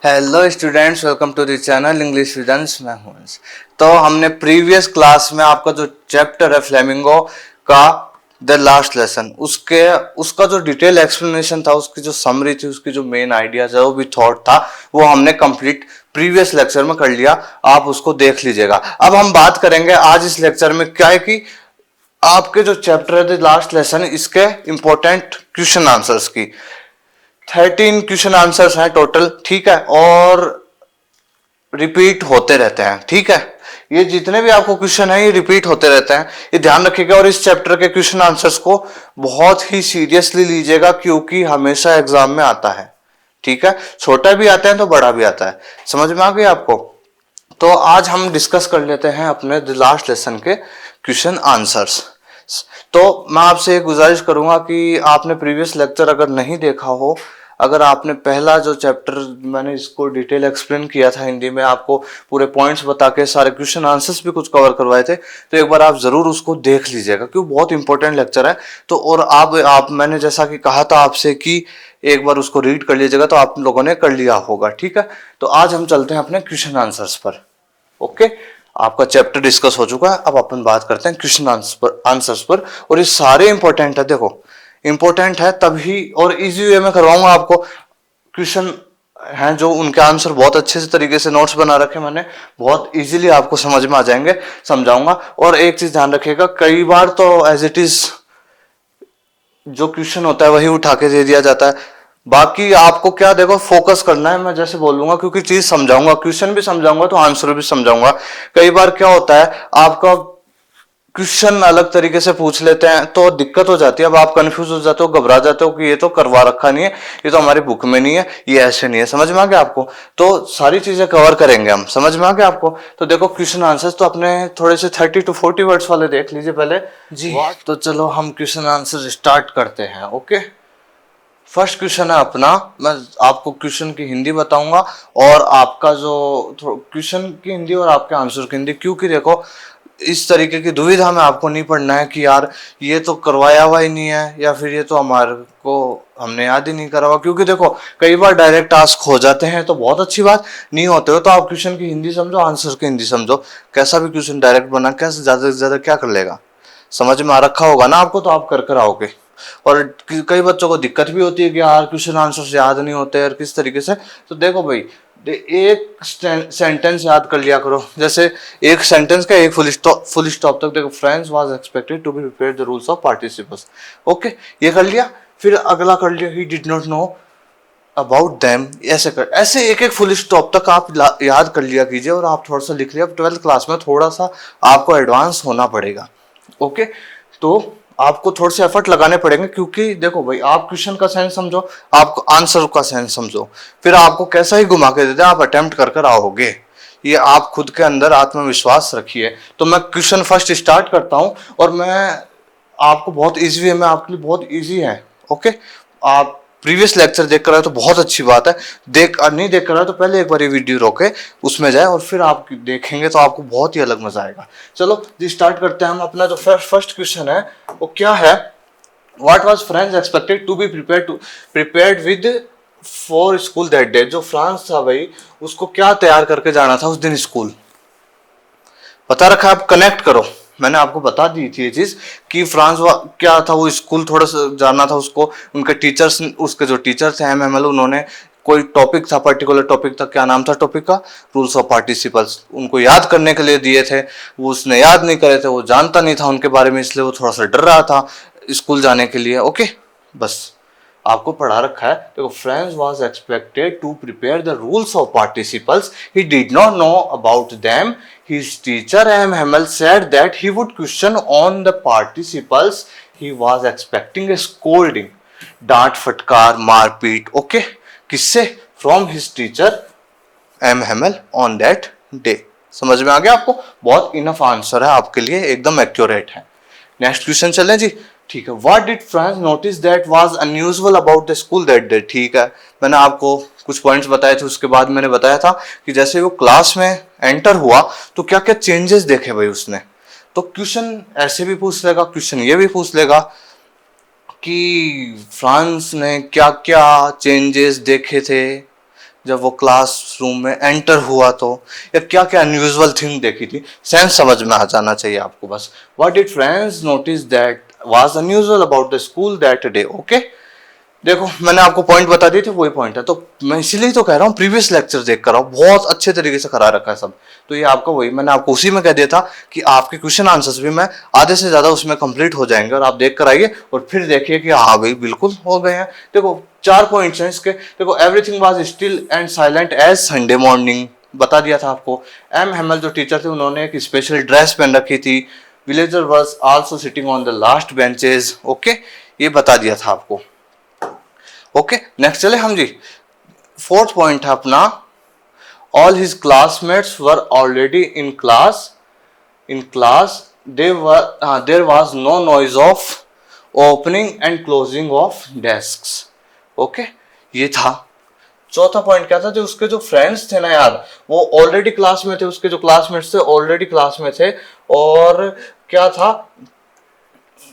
Hello students, welcome to the channel English visions. मैं हूं अंश। तो हमने प्रीवियस क्लास में आपका जो चैप्टर है फ्लेमिंगो का द लास्ट लेसन, उसका जो डिटेल एक्सप्लेनेशन था, उसकी जो समरी थी, उसकी जो मेन आइडियाज है, वो भी थॉट था, वो हमने कंप्लीट प्रीवियस लेक्चर में कर लिया। आप उसको देख लीजिएगा। अब हम बात करेंगे आज इस लेक्चर में क्या है कि आपके जो चैप्टर है द लास्ट लेसन, इसके इंपॉर्टेंट क्वेश्चन आंसर्स की 13 क्वेश्चन आंसर्स हैं टोटल, ठीक है, और रिपीट होते रहते हैं, ठीक है। ये जितने भी आपको क्वेश्चन है ये रिपीट होते रहते हैं, ये ध्यान रखिएगा। और इस चैप्टर के क्वेश्चन आंसर्स को बहुत ही सीरियसली लीजिएगा, क्योंकि हमेशा एग्जाम में आता है, ठीक है। छोटा भी आता है तो बड़ा भी आता है। समझ में आ गई आपको? तो आज हम डिस्कस कर लेते हैं अपने लास्ट लेसन के क्वेश्चन आंसर्स। तो मैं आपसे एक गुजारिश करूंगा कि आपने प्रीवियस लेक्चर अगर नहीं देखा हो, अगर आपने पहला जो चैप्टर मैंने इसको डिटेल एक्सप्लेन किया था हिंदी में, आपको पूरे पॉइंट्स बता के सारे क्वेश्चन आंसर्स भी कुछ कवर करवाए थे, तो एक बार आप जरूर उसको देख लीजिएगा, क्योंकि बहुत इंपॉर्टेंट लेक्चर है। तो और आप मैंने जैसा कि कहा था आपसे कि एक बार उसको रीड कर लीजिएगा, तो आप लोगों ने कर लिया होगा, ठीक है। तो आज हम चलते हैं अपने क्वेश्चन आंसर्स पर। ओके, आपका चैप्टर डिस्कस हो चुका है, अब अपन बात करते हैं क्वेश्चन आंसर्स पर। और ये सारे इंपॉर्टेंट है, देखो इंपॉर्टेंट है तभी, और इजी वे में करवाऊंगा आपको। क्वेश्चन हैं जो उनके आंसर बहुत अच्छे से तरीके से नोट्स बना रखे मैंने, बहुत इजीली आपको समझ में आ जाएंगे, समझाऊंगा। और एक चीज ध्यान रखिएगा, कई बार तो एज इट इज जो क्वेश्चन होता है वही उठा के दे दिया जाता है। बाकी आपको क्या देखो फोकस करना है, मैं जैसे बोलूंगा, क्योंकि चीज समझाऊंगा, क्वेश्चन भी समझाऊंगा तो आंसर भी समझाऊंगा। कई बार क्या होता है, आपका क्वेश्चन अलग तरीके से पूछ लेते हैं तो दिक्कत हो जाती है। अब आप कंफ्यूज हो जाते हो, घबरा जाते हो कि ये तो करवा रखा नहीं है, ये तो हमारी बुक में नहीं है, ये ऐसे नहीं है। समझ में आ गया आपको? तो सारी चीजें कवर करेंगे हम। समझ में आ गया आपको? तो देखो क्वेश्चन आंसर्स तो अपने थोड़े से 30 to 40 वर्ड्स वाले देख लीजिए पहले जी। तो चलो हम क्वेश्चन आंसर स्टार्ट करते हैं। ओके, फर्स्ट क्वेश्चन है अपना, मैं आपको क्वेश्चन की हिंदी बताऊंगा और आपका जो क्वेश्चन की हिंदी और आपके आंसर की हिंदी, क्योंकि देखो इस तरीके की दुविधा में आपको नहीं पढ़ना है कि यार ये तो करवाया हुआ ही नहीं है, या फिर ये तो हमारे को हमने याद ही नहीं करा हुआ। क्योंकि देखो कई बार डायरेक्ट टास्क हो जाते हैं तो बहुत अच्छी बात, नहीं होते हो तो आप क्वेश्चन की हिंदी समझो, आंसर की हिंदी समझो। कैसा भी क्वेश्चन डायरेक्ट बना कैसे ज्यादा से ज्यादा क्या कर लेगा, समझ में आ रखा होगा ना आपको, तो आप कर कर आओगे। और कई बच्चों को दिक्कत भी होती है कि यार क्वेश्चन आंसर याद नहीं होते यार किस तरीके से। तो देखो भाई, एक सेंटेंस याद कर लिया करो। जैसे एक सेंटेंस का एक फुल स्टॉप तक देखो, friends was expected to be prepared the rules of participles. Okay, ये कर लिया। फिर अगला कर लिया, he did not know about them. ऐसे एक एक फुल स्टॉप तक आप याद कर लिया कीजिए, और आप थोड़ा सा लिख लिया। 12th क्लास में थोड़ा सा आपको एडवांस होना पड़ेगा। ओके, तो आपको थोड़े से एफर्ट लगाने पड़ेंगे, क्योंकि देखो भाई, आप क्वेश्चन का सेंस समझो, आप आंसर का सेंस समझो, फिर आपको कैसा ही घुमा के देते आप अटेम्प्ट कर कर आओगे। ये आप खुद के अंदर आत्मविश्वास रखिए। तो मैं क्वेश्चन फर्स्ट स्टार्ट करता हूं, और मैं आपको बहुत इजी वे में, आपके लिए बहुत इजी है। ओके, आप प्रीवियस लेक्चर देख कर आए तो बहुत अच्छी बात है। नहीं देख कर आए तो पहले एक बार ये वीडियो रोके, उसमें जाए, और फिर आप देखेंगे तो आपको बहुत ही अलग मजा आएगा। चलो जी, स्टार्ट करते हैं हम। अपना जो फर्स्ट क्वेश्चन है वो क्या है, what was France expected to be prepared with for school that day. जो फ्रांस था भाई, उसको क्या तैयार करके जाना था उस दिन स्कूल, पता रखा? आप कनेक्ट करो, मैंने आपको बता दी थी ये चीज कि फ्रांस क्या था, वो स्कूल थोड़ा सा जाना था उसको। उनके टीचर्स, उसके जो टीचर थे एमएमएल, उन्होंने कोई टॉपिक था, पर्टिकुलर टॉपिक था, क्या नाम था टॉपिक का, रूल्स ऑफ पार्टिसिपल्स, उनको याद करने के लिए दिए थे। वो उसने याद नहीं करे थे, वो जानता नहीं था उनके बारे में, इसलिए वो थोड़ा सा डर रहा था स्कूल जाने के लिए। ओके, बस आपको पढ़ा रखा है। देखो, friends was expected to prepare the rules of participles, he did not know about them, his teacher M. Hamel said that he would question on the participles, he was expecting a scolding, डांट फटकार मारपीट। Okay, किससे? From his teacher M Hamel on that day. समझ में आ गया आपको? बहुत enough answer है आपके लिए, एकदम एक्यूरेट है। नेक्स्ट क्वेश्चन चलें जी। ठीक है, what did France notice that was unusual about the school that day. ठीक है, मैंने आपको कुछ पॉइंट्स बताए थे, उसके बाद मैंने बताया था कि जैसे वो क्लास में एंटर हुआ तो क्या क्या चेंजेस देखे भाई उसने। तो क्वेश्चन ऐसे भी पूछ लेगा, क्वेश्चन ये भी पूछ लेगा कि फ्रांस ने क्या क्या चेंजेस देखे थे जब वो क्लासरूम में एंटर हुआ तो, या क्या क्या अनयूजुअल थिंग देखी थी, सेंस समझ में आ जाना चाहिए आपको बस। What did friends notice that was unusual about the school that day. Okay, देखो मैंने आपको पॉइंट बता दिए थे, वही पॉइंट है, तो मैं इसीलिए तो कह रहा हूँ प्रीवियस लेक्चर देख कर आओ, बहुत अच्छे तरीके से करा रखा है सब। तो ये आपका वही, मैंने आपको उसी में कह दिया था कि आपके क्वेश्चन आंसर्स भी मैं आधे से ज्यादा उसमें कंप्लीट हो जाएंगे, और आप देख कर आइए और फिर देखिए कि हाँ भाई बिल्कुल हो गए हैं। देखो 4 पॉइंट्स हैं इसके। देखो everything was still and silent as Sunday morning, बता दिया था आपको। एम हेमल जो टीचर थे उन्होंने एक स्पेशल ड्रेस पहन रखी थी। Villager was also sitting on the last benches. Okay, ये बता दिया था आपको। ओके, नेक्स्ट चले हम जी। फोर्थ पॉइंट है अपना, all his classmates were already in class. In class there was no noise of opening and closing of desks. Okay, ये था। चौथा पॉइंट क्या था, जो उसके जो फ्रेंड्स थे ना यार, वो ऑलरेडी क्लास में थे, उसके जो क्लासमेट्स थे ऑलरेडी क्लास में थे, और क्या था,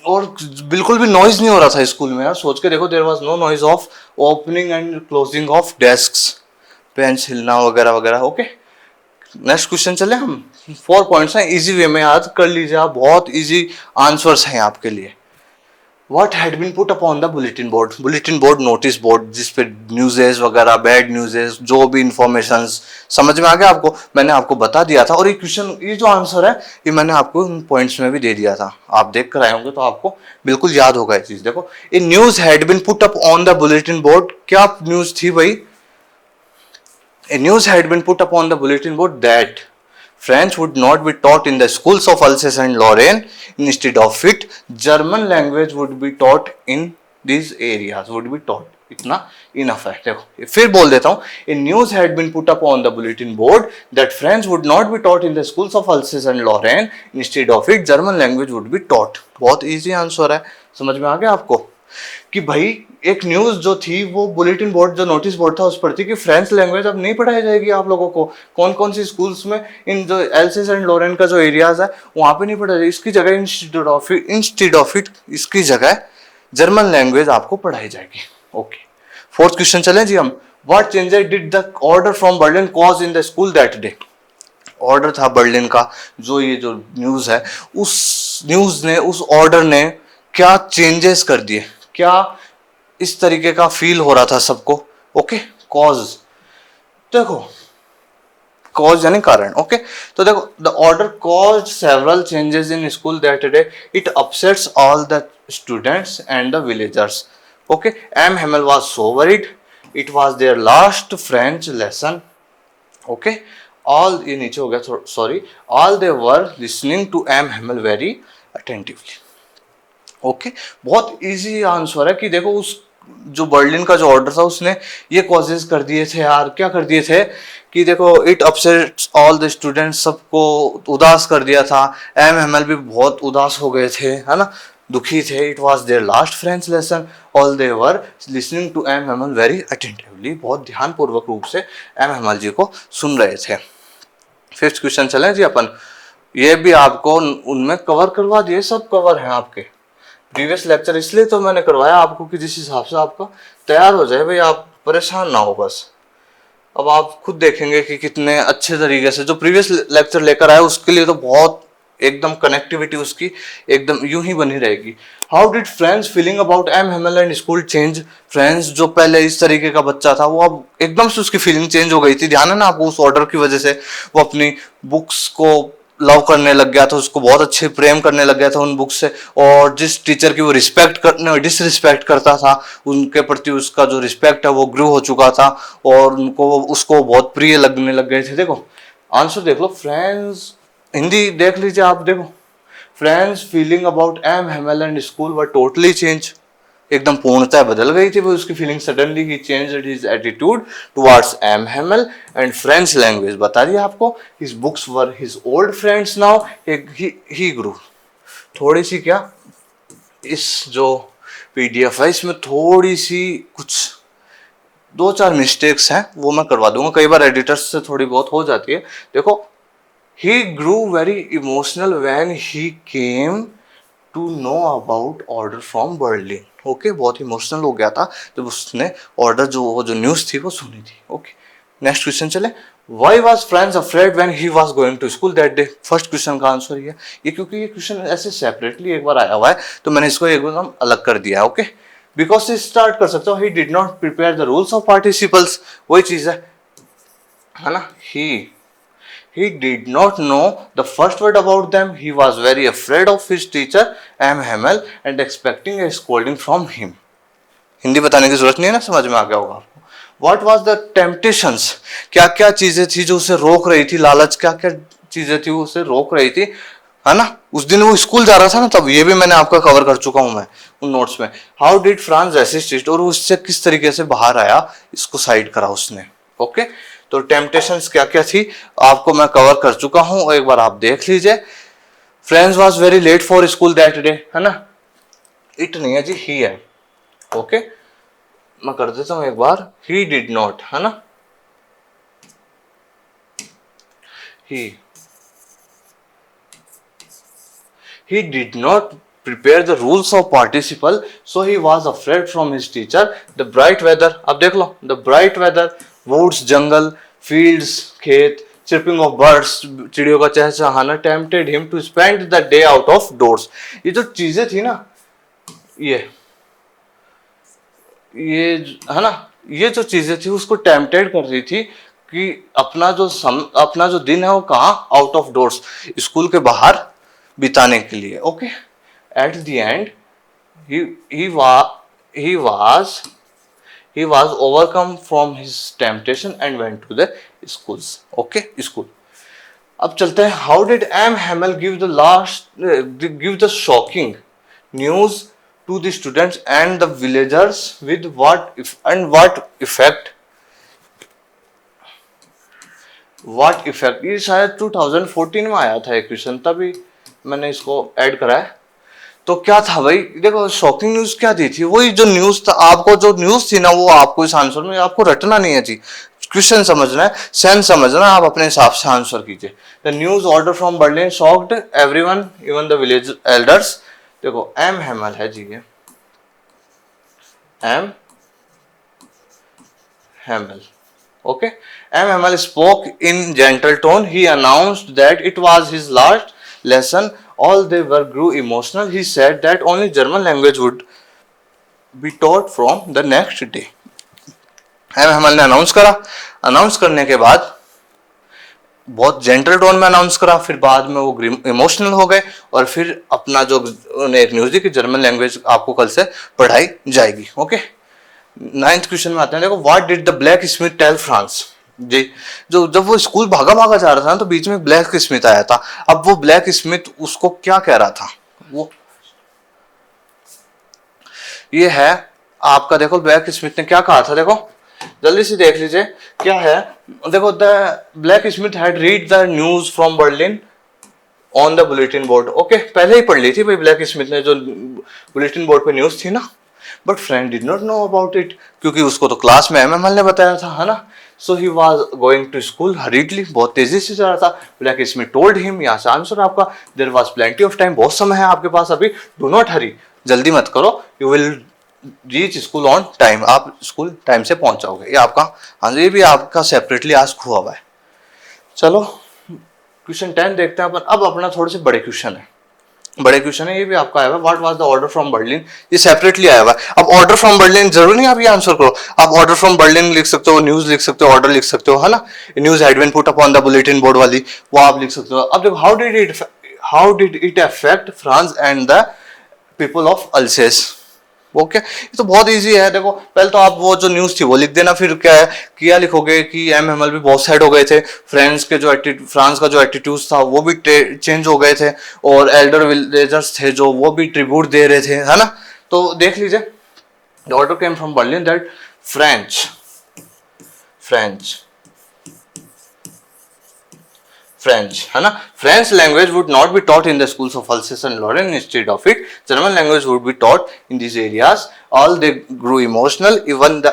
और बिल्कुल भी नॉइज नहीं हो रहा था स्कूल में यार। सोच के देखो, there was no noise of opening and closing of desks, bench हिलना वगैरह वगैरह। ओके, नेक्स्ट क्वेश्चन चले हम। 4 पॉइंट्स हैं, इजी वे में याद कर लीजिए आप, बहुत इजी आंसर्स हैं आपके लिए। What had been put upon the bulletin board? Bulletin board, notice board, जिसपे न्यूज़ेस वगैरह, बैड न्यूज़ेस, जो भी इंफॉर्मेशन, समझ में आ गया आपको, मैंने आपको बता दिया था। और ये क्वेश्चन, ये जो आंसर है, ये मैंने आपको उन पॉइंट्स में भी दे दिया था, आप देख कर आए होंगे तो आपको बिल्कुल याद होगा ये चीज। देखो, a news had been put up on the bulletin board, क्या न्यूज थी भाई? A news had been put upon the bulletin board that French would not be taught in the schools of Alsace and Lorraine. Instead of it, German language would be taught in these areas. Would be taught. इतना enough है। देखो फिर बोल देता हूँ, a news had been put up on the bulletin board that French would not be taught in the schools of Alsace and Lorraine, instead of it German language would be taught. बहुत easy answer है, समझ में आ गया आपको कि भाई एक news जो थी वो बुलेटिन बोर्ड, जो नोटिस बोर्ड था, उस पर थी कि फ्रेंच लैंग्वेज अब नहीं पढ़ाई जाएगी आप लोगों को। कौन कौन सी स्कूल्स में, इन जो एल्सेस एंड लॉरेन का जो एरियाज है वहां पे नहीं पढ़ाई जाएगी, इसकी जगह इंस्टीट्यूट ऑफ इट इसकी जगह जर्मन लैंग्वेज आपको पढ़ाई जाएगी। ओके, फोर्थ क्वेश्चन चलें जी हम। What changes did the order from Berlin cause in the school that day? Order था बर्लिन का, जो ये जो न्यूज है, उस न्यूज ने, उस ऑर्डर ने क्या चेंजेस कर दिए, क्या इस तरीके का फील हो रहा था सबको। ओके, कॉज, देखो कॉज यानी कारण। ओके, तो देखो, the order cause several changes in school that day, it upsets all the students and the villagers. Okay, M Hamel was so worried, it was their last French lesson. Okay, all, ये नीचे हो गया sorry, all they were listening to M Hamel very attentively. Okay, बहुत easy answer है कि देखो उस जो बर्लिन का जो ऑर्डर था उसने ये कॉजेज कर दिए थे यार, क्या कर दिए थे कि देखो, it upsets all the students, सबको उदास कर दिया था। एम एम एल भी बहुत उदास हो गए थे, है ना, दुखी थे। It was their last French lesson, all they were listening to M M L very attentively, बहुत ध्यानपूर्वक रूप से एम एम एल जी को सुन रहे थे। फिफ्थ क्वेश्चन चलें जी अपन, ये भी आपको उनमें कवर करवा दिए, सब कवर है आपके प्रीवियस लेक्चर, इसलिए तो मैंने करवाया आपको कि जिस हिसाब से आपका तैयार हो जाए भाई, आप परेशान ना हो बस। अब आप खुद देखेंगे कि कितने अच्छे तरीके से जो प्रीवियस लेक्चर लेकर आए उसके लिए तो बहुत एकदम कनेक्टिविटी उसकी एकदम यूं ही बनी रहेगी। How did friends feeling about M Hamel and school change? Friends जो पहले इस तरीके का बच्चा था वो अब एकदम से उसकी फीलिंग चेंज हो गई थी। ध्यान है ना आपको, उस ऑर्डर की वजह से वो अपनी बुक्स को लव करने लग गया था, उसको बहुत अच्छे प्रेम करने लग गया था उन बुक से, और जिस टीचर की वो रिस्पेक्ट करने डिसरिस्पेक्ट करता था उनके प्रति उसका जो रिस्पेक्ट है वो ग्रो हो चुका था, और उनको उसको बहुत प्रिय लगने लग गए थे। देखो आंसर देख लो, फ्रेंड्स, हिंदी देख लीजिए आप, देखो friends feeling about M Hamel and school were totally change, एकदम पूर्णतः बदल गई थी वो उसकी feeling. Suddenly he changed his attitude towards M Hamel and French language, बता दिया आपको। His books were his old friends now, he grew. थोड़ी सी क्या, इस जो पीडीएफ है इसमें थोड़ी सी कुछ 2-4 मिस्टेक्स हैं, वो मैं करवा दूंगा, कई बार एडिटर्स से थोड़ी बहुत हो जाती है। देखो, he grew very emotional when he came to know about order from Berlin. Okay, बहुत इमोशनल हो गया था जब उसने ऑर्डर जो न्यूज़ थी वो सुनी थी। ओके, नेक्स्ट क्वेश्चन चले, why was France afraid when he was going to school that day. First question का आंसर ये क्योंकि ये क्वेश्चन ऐसे सेपरेटली एक बार आया हुआ है तो मैंने इसको एकदम अलग कर दिया है। ओके, बिकॉज से स्टार्ट कर सकते हो, ही did not prepare the rules of participles, वही चीज है ना। He did not know the first word about them. He was very afraid of his teacher M. Hamel and expecting a scolding from him. Hindi बताने की जरूरत नहीं है ना, समझ में आ गया होगा आपको। What was the temptations? क्या क्या चीजें थी जो उसे रोक रही थी, लालच क्या क्या चीजें थी उसे रोक रही थी, है ना। उस दिन वो स्कूल जा रहा था ना, तब ये भी मैंने आपका कवर कर चुका हूं मैं उन नोट्स में। How did France resist it, और उससे किस तरीके से बाहर आया, इसको साइड करा उसने। ओके, तो टेम्पटेशंस क्या क्या थी आपको मैं कवर कर चुका हूं, और एक बार आप देख लीजिए। Friends was very late for school that day, है ना, इट नहीं है जी, ही है। ओके, मैं कर देता हूं एक बार, ही डिड नॉट, है ना, he did not prepare the rules of participle, so he was afraid from his teacher. The bright weather, अब देख लो, the bright weather, woods, jungle, fields, खेत, chirping of birds, चिड़ियों का चहचहाना, tempted him to spend the day out of doors। ये जो चीजें थी ना, ये है ना, ये जो चीजें थी उसको टेम्पटेड कर रही थी कि अपना जो दिन है वो कहाँ, आउट ऑफ डोर्स, स्कूल के बाहर बिताने के लिए। Okay, at the end he was overcome from his temptation and went to the schools। Okay, school. अब चलते हैं, how did M Hamel give the shocking news to the students and the villagers with what effect, ये शायद 2014 में आया था एक question, तभी मैंने इसको ऐड करा है। तो क्या था भाई, देखो शॉकिंग न्यूज क्या दी थी, वही जो न्यूज था, आपको जो न्यूज थी ना वो आपको इस आंसर में आपको रटना नहीं है जी, क्वेश्चन समझना है, सेंस समझना है, आप अपने हिसाब से आंसर कीजिए। The news order from Berlin shocked everyone even the village elders. देखो एम हैमल है जी, ये M Hamel. Okay, M Hamel spoke in gentle tone, he announced that it was his last lesson। All they were grew emotional। He said that only German language would be taught from the next day। M Hamel ने announce करा, announce करने के बाद बहुत gentle tone में announce करा, फिर बाद में वो इमोशनल हो गए, और फिर अपना जो उन्हें एक न्यूज दी कि जर्मन लैंग्वेज आपको कल से पढ़ाई जाएगी। ओके, 9th क्वेश्चन में आते हैं, देखो what did the blacksmith tell Franz ji. जो जब वो स्कूल भागा भागा जा रहा था तो बीच में ब्लैक स्मिथ आया था। अब वो ब्लैक स्मिथ उसको क्या कह रहा था, वो ये है आपका, देखो ब्लैक स्मिथ ने क्या कहा था, देखो जल्दी से देख लीजिए क्या है। देखो, the black Smith had read the news from Berlin on the bulletin board. Okay, पहले ही पढ़ ली थी भाई ब्लैक स्मिथ ने, जो बुलेटिन बोर्ड पे न्यूज थी ना, but friend did not know about it, क्योंकि उसको तो क्लास में एमएमएल ने बताया था, है ना। So he was going to school hurriedly, बहुत तेजी से जा रहा था। ब्लैक स्मिथ टोल्ड हिम, यहाँ से आंसर आपका, there was plenty of time, बहुत समय है आपके पास अभी, डू नॉट हरी, जल्दी मत करो, you will reach school on time, आप स्कूल टाइम से पहुंच जाओगे। ये आपका आंसर, ये भी आपका सेपरेटली आस्क हुआ है। चलो क्वेश्चन 10 देखते हैं अपन। अब अपना थोड़े से बड़े क्वेश्चन है, बड़े क्वेश्चन है, ये भी आपका आया हुआ, what was the order from Berlin, ये सेपरेटली आया हुआ है। अब ऑर्डर फ्रॉम बर्लिन जरूरी नहीं आप ये आंसर करो, आप ऑर्डर फ्रॉम बर्लिन लिख सकते हो, न्यूज लिख सकते हो, ऑर्डर लिख सकते हो, है ना। News had been put up on the bulletin board वाली वो आप लिख सकते हो। अब देखो, how did it affect France and the people of Alsace. Okay, ये तो बहुत इजी है। देखो पहले तो आप वो जो न्यूज थी वो लिख देना, फिर क्या है, किया लिखोगे कि एम हैमल भी बहुत सैड हो गए थे, फ्रांस का जो एटीट्यूड था वो भी चेंज हो गए थे, और एल्डर विलेजर्स थे जो वो भी ट्रिब्यूट दे रहे थे, है ना। तो देख लीजिए, the order came from Berlin that French, है ना, French language would not be taught in the schools of Alsace and Lorraine। Instead of it, German language would be taught in these areas। All they grew emotional, even the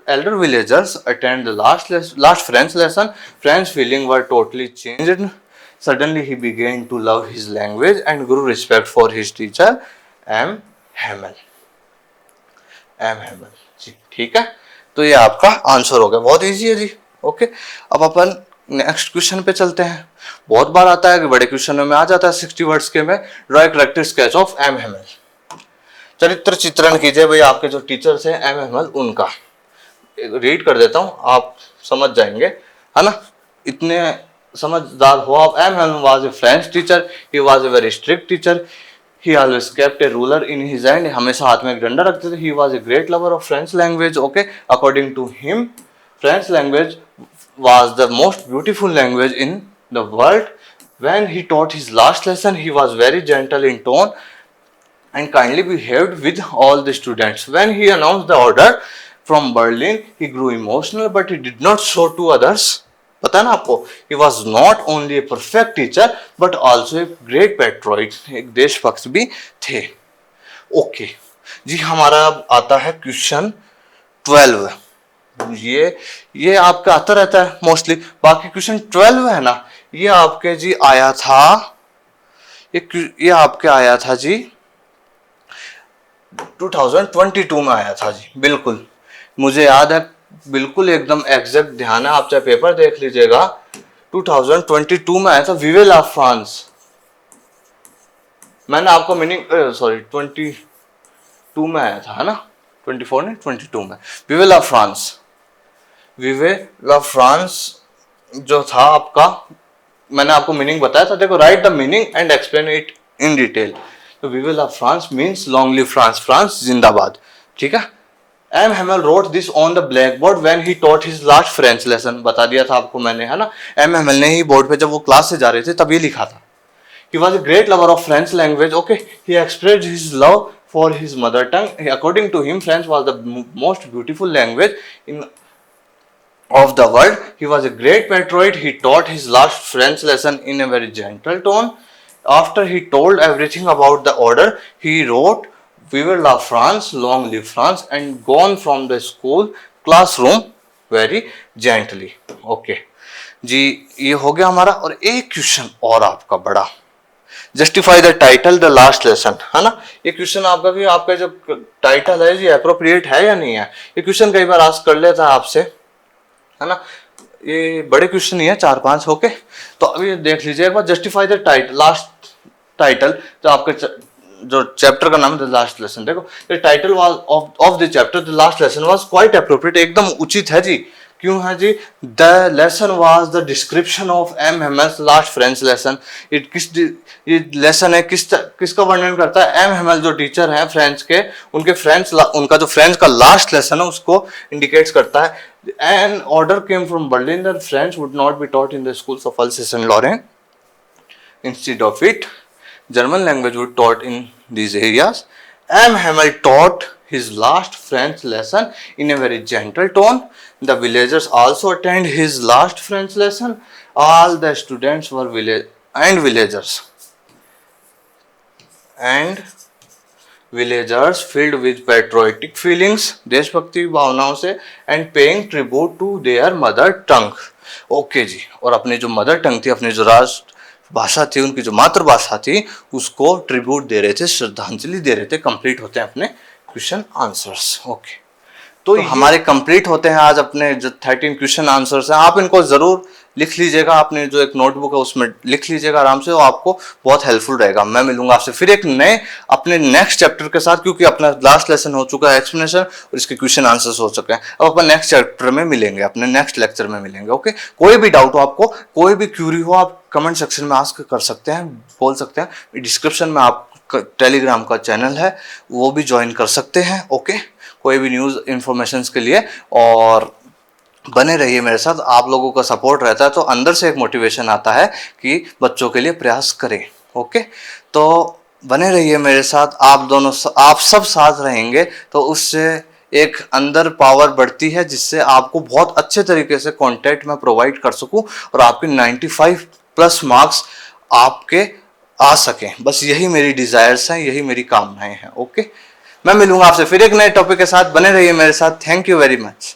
elder villagers attend the last French lesson। French feelings were totally changed। Suddenly he began to love his language and grew respect for his teacher M. Hamel। जी ठीक है, तो ये आपका answer हो गया, बहुत easy है जी। Okay, अब अपन नेक्स्ट क्वेश्चन पे चलते हैं। बहुत बार आता है कि बड़े क्वेश्चनों में आ जाता है 60 वर्ड्स के में draw a character sketch of M Hamel. चरित्र चित्रण कीजिए भाई आपके जो टीचर्स हैं एम हेमल उनका। रीड कर देता हूँ, आप समझ जाएंगे, है ना। इतने समझदार हो आप। M Hamel was a French teacher, he was a very strict teacher, he always kept a ruler in his hand, हमेशा हाथ में एक डंडा रखते थे। he was a great lover of French language, okay, according to him French language was the most beautiful language in the world. When he taught his last lesson, he was very gentle in tone and kindly behaved with all the students. When he announced the order from Berlin, he grew emotional, but he did not show to others. पता है ना आपको, he was not only a perfect teacher but also a great patriot, एक देशभक्त भी थे। Okay जी, हमारा अब आता है क्वेश्चन 12। ये आपका आता रहता है मोस्टली। बाकी क्वेश्चन 12 है ना, ये आपके जी आया था, ये आपके आया था जी 2022 में आया था जी, बिल्कुल मुझे याद है, बिल्कुल एकदम एग्जैक्ट ध्यान है, आप चाहे पेपर देख लीजिएगा। 2022 में आया था, विवे ला फ्रांस। मैंने आपको मीनिंग सॉरी 22 में आया था, है ना, 24 नहीं 22 में। विवे ला फ्रांस, विवे ला फ्रांस जो था आपका, मैंने आपको मीनिंग बताया था। देखो, write the meaning and explain it in detail. तो vive la France means long live France, France जिंदाबाद, ठीक है। M Hamel wrote this on the blackboard when he taught his last French lesson, बता दिया था आपको मैंने, है ना। एम हेमल ने ही बोर्ड पे जब वो क्लास से जा रहे थे तब ये लिखा था। He was a great lover of French language. Okay, he expressed his love for his mother tongue. According to him, French was the most beautiful language of the world. He was a great patriot. He taught his last French lesson in a very gentle tone. After he told everything about the order, he wrote, "Vive la France, long live France," and gone from the school classroom very gently. Okay, जी ये हो गया हमारा। और एक question और आपका बड़ा, justify the title the last lesson, है ना। ये क्वेश्चन आपका भी, आपका जो टाइटल है जी एप्रोप्रिएट है या नहीं है, ये क्वेश्चन कई बार आस्क कर लेता है आपसे, है ना। ये बड़े क्वेश्चन ही है 4-5, ओके। तो अभी देख लीजिए एक बार, justify the title, last title जो आपके जो चैप्टर का नाम है द लास्ट लेसन। देखो, the title was of the chapter the last lesson was quite appropriate, एकदम उचित है जी। क्यों है जी? The lesson was the description of M Hamel's last French lesson. ये लेसन है किसका वर्णन करता है? एम हेमल जो टीचर हैं फ्रेंच के, उनका जो फ्रेंच का लास्ट लेसन है उसको इंडिकेट्स करता है। An order came from Berlin that French would not be taught in the schools of Alsace and Lorraine, instead of it German language would taught in these areas. M. Hamel taught his last French lesson in a very gentle tone. The villagers also attended his last French lesson. All the students were villagers filled with patriotic feelings, देशभक्ति भावनाओं से, and paying tribute to their mother tongue. Okay जी, और अपनी जो mother tongue थी, अपनी जो राष्ट्र भाषा थी, उनकी जो मातृभाषा थी, उसको ट्रिब्यूट दे रहे थे, श्रद्धांजलि दे रहे थे। कंप्लीट होते हैं अपने क्वेश्चन आंसर्स। ओके, तो हमारे कंप्लीट होते हैं आज अपने जो 13 क्वेश्चन आंसर्स हैं। आप इनको जरूर लिख लीजिएगा, आपने जो एक नोटबुक है उसमें लिख लीजिएगा आराम से, वो आपको बहुत हेल्पफुल रहेगा। मैं मिलूंगा आपसे फिर एक नए अपने नेक्स्ट चैप्टर के साथ, क्योंकि अपना लास्ट लेसन हो चुका है एक्सप्लेनेशन और इसके क्वेश्चन आंसर्स हो चुके हैं। अब अपन नेक्स्ट चैप्टर में मिलेंगे, अपने नेक्स्ट लेक्चर में मिलेंगे। ओके, कोई भी डाउट हो आपको, कोई भी क्यूरी हो, आप कमेंट सेक्शन में आस्क कर सकते हैं, बोल सकते हैं। डिस्क्रिप्शन में आप टेलीग्राम का चैनल है, वो भी ज्वाइन कर सकते हैं। ओके, कोई भी न्यूज़ इन्फॉर्मेशन के लिए, और बने रहिए मेरे साथ। आप लोगों का सपोर्ट रहता है तो अंदर से एक मोटिवेशन आता है कि बच्चों के लिए प्रयास करें। ओके, तो बने रहिए मेरे साथ। आप सब साथ रहेंगे तो उससे एक अंदर पावर बढ़ती है, जिससे आपको बहुत अच्छे तरीके से कंटेंट मैं प्रोवाइड कर सकूं और आपके 95+ मार्क्स आपके आ सकें। बस यही मेरी डिजायर्स हैं, यही मेरी कामनाएं हैं। ओके, मैं मिलूंगा आपसे फिर एक नए टॉपिक के साथ। बने रहिए मेरे साथ। Thank you very much.